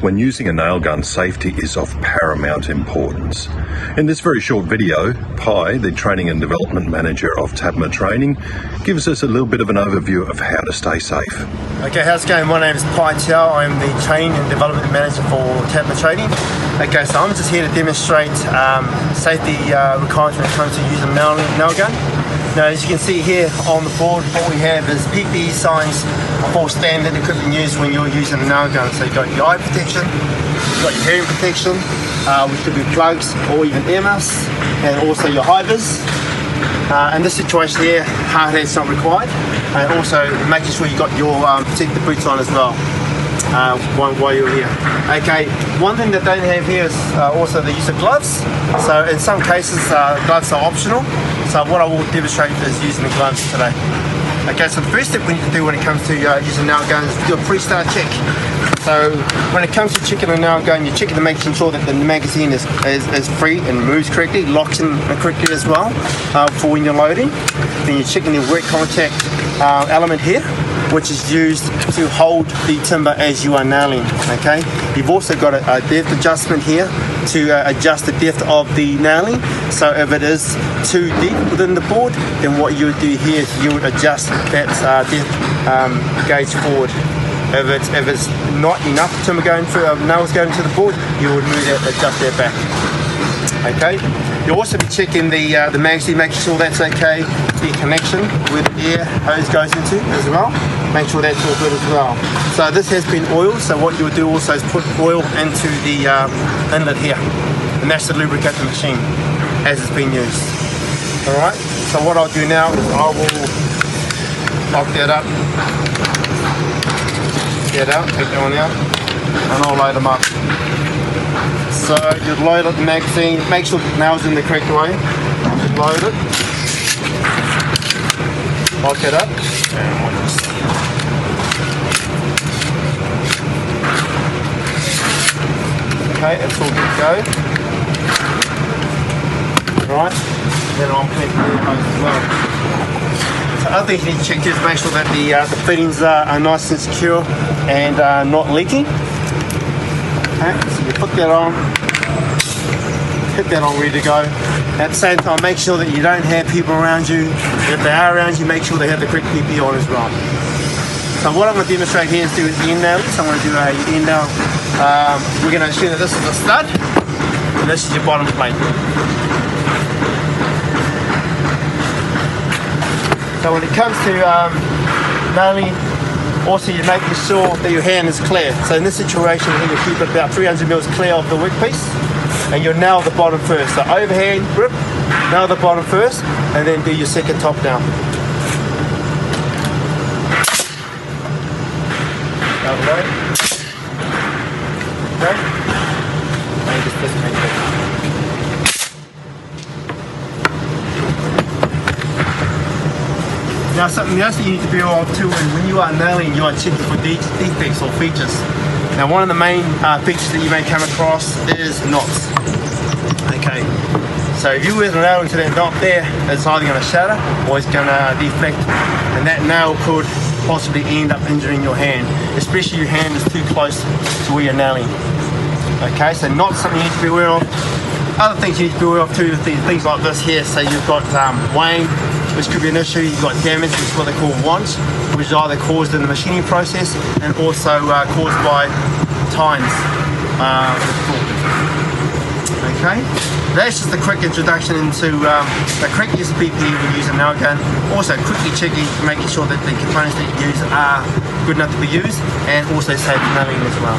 when using a nail gun, safety is of paramount importance. In this very short video, Pi, the Training and Development Manager of TABMA Training, gives us a little bit of an overview of how to stay safe. Okay, how's it going? My name is Teao. I'm the Training and Development Manager for TABMA Training. Okay, so I'm just here to demonstrate safety requirements when it comes to using a nail gun. Now, as you can see here on the board, what we have is PPE signs for standard equipment used when you're using a nail gun. So you've got your eye protection, you've got your hearing protection, which could be plugs or even ear masks, and also your high vis. In this situation here, hard hat's not required, and also making sure you've got your protective boots on as well while you're here. Okay, one thing that they don't have here is also the use of gloves. So in some cases, gloves are optional. So what I will demonstrate is using the gloves today. Okay, so the first step we need to do when it comes to using nail guns is do a pre-start check. So when it comes to checking a nail gun, you're checking to make sure that the magazine is free and moves correctly, locks in correctly as well for when you're loading. Then you're checking the wet contact element here, which is used to hold the timber as you are nailing. Okay, you've also got a depth adjustment here to adjust the depth of the nailing. So if it is too deep within the board, then what you would do here is you would adjust that depth gauge forward. If it's not enough timber going through, nails going to the board, you would move that, adjust that back. Okay, you'll also be checking the magazine, making sure that's okay, the connection where the air hose goes into as well, make sure that's all good as well. So this has been oiled, so what you'll do also is put oil into the inlet here, and that's to lubricate the machine as it's been used. Alright, so what I'll do now is I will lock that up, get out, take that one out, and I'll load them up. So you load up the magazine, make sure the nail's in the correct way, load it, lock it up, okay, it's all good to go. Right, then I'll connect the ear hose as well. So other things you need to check is make sure that the fittings are nice and secure and not leaking. Okay, so you put that on, hit that on, ready to go. At the same time, make sure that you don't have people around you. If they are around you, make sure they have the correct PPE on as well. So what I'm going to demonstrate here is do an end nail. So I'm going to do a end nail. We're going to assume that this is a stud, and this is your bottom plate. So when it comes to nailing, also you're making sure that your hand is clear. So in this situation here, you keep it about 300 mils clear of the workpiece, and you'll nail the bottom first. So overhand grip, nail the bottom first, and then do your second top down. Out of the way. Okay. And just disconnect it. Now something else that you need to be aware of too is when you are nailing, you are checking for defects or features. Now one of the main features that you may come across is knots. Okay, so if you were to nail into that knot there, it's either going to shatter or it's going to deflect, and that nail could possibly end up injuring your hand, especially if your hand is too close to where you're nailing. Okay, so knots something you need to be aware of. Other things you need to be aware of too, things like this here. So you've got weighing, which could be an issue. You've got damage, which is what they call wants, which is either caused in the machining process and also caused by tines. Okay, that's just a quick introduction into the correct use of PPE when using a nail gun. Also quickly checking, making sure that the components that you use are good enough to be used, and also safe nailing as well.